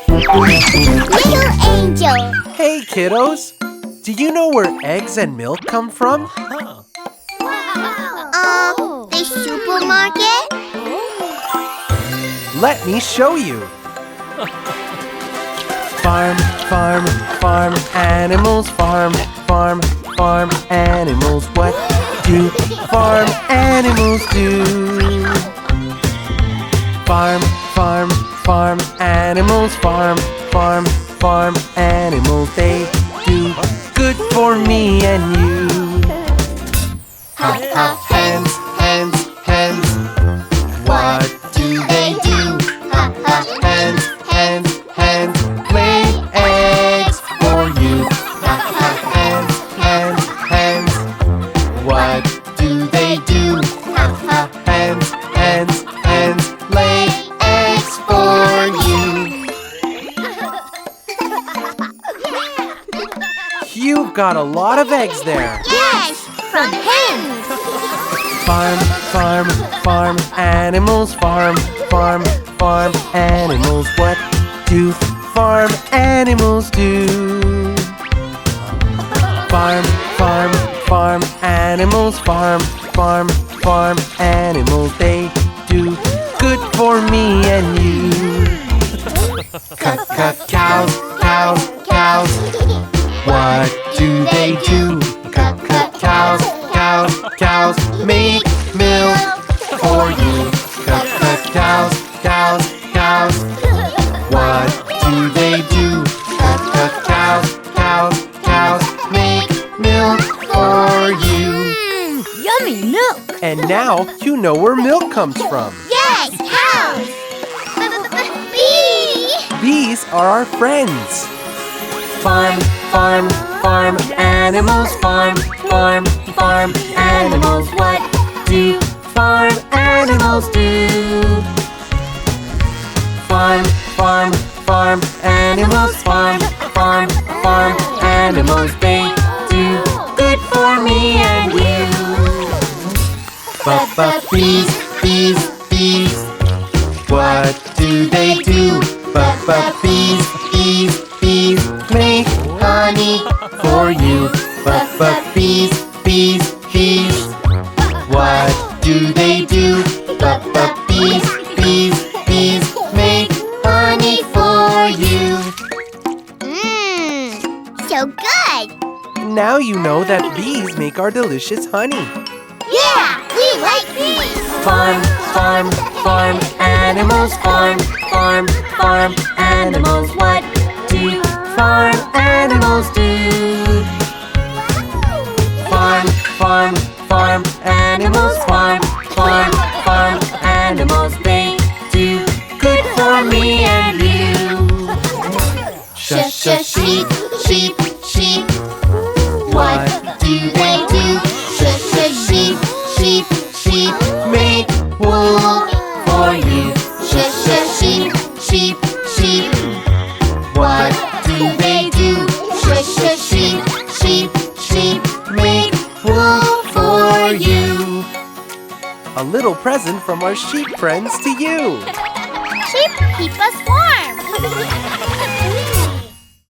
Little angel. Hey, kiddos! Do you know where eggs and milk come from? The supermarket? Let me show you. Farm, farm, farm animals. Farm, farm, farm animals. What do farm animals do? Farm, farm, farm animals. Farm, farm, farm animals. They do good for me and you. Ha ha, hens, hens, hens. What do they do? Ha ha, hens, hens, hens. Lay eggs for you. Ha ha, hens, hens, hens. What do they do? Ha ha, hens, hens, hens. Lay eggs for you. You've got a lot of eggs there. Yes, from hens. Farm, farm, farm animals. Farm, farm, farm animals. What do farm animals do? Farm, farm, farm animals. Farm, farm, farm animals. They do good for me and you. Cows, cows, cows. What do they do? Cows, cows, cows. Make milk for you. Cows, cows, cows. What do they do? Cows, cows, cows. Make milk for you. Yummy milk. And now you know where milk comes from. Yes, cows. Bee. These are our friends. Farm, farm, farm animals. Farm, farm, farm animals. What do farm animals do? Farm, farm, farm animals. Farm, farm, farm animals. They do good for me and you. But bees, bees, bees. What do they do? But bees, bees, bees. Make honey for you. But bees, bees, bees. What do they do? But bees, bees, bees. Make honey for you. So good. Now you know that bees make our delicious honey. Yeah, we like bees. Farm, farm, farm animals. Farm, farm, farm animals. What do farm animals do? Farm, farm, farm animals. Farm, farm, farm animals. They do good for me and you. Sheep, sheep, sheep. What do they do? Sheep, sheep, sheep. Make wool for you. Sheep, sheep, sheep. What do they do? Sheep, sheep, sheep. Make wool for you. A little present from our sheep friends to you. Sheep keep us warm.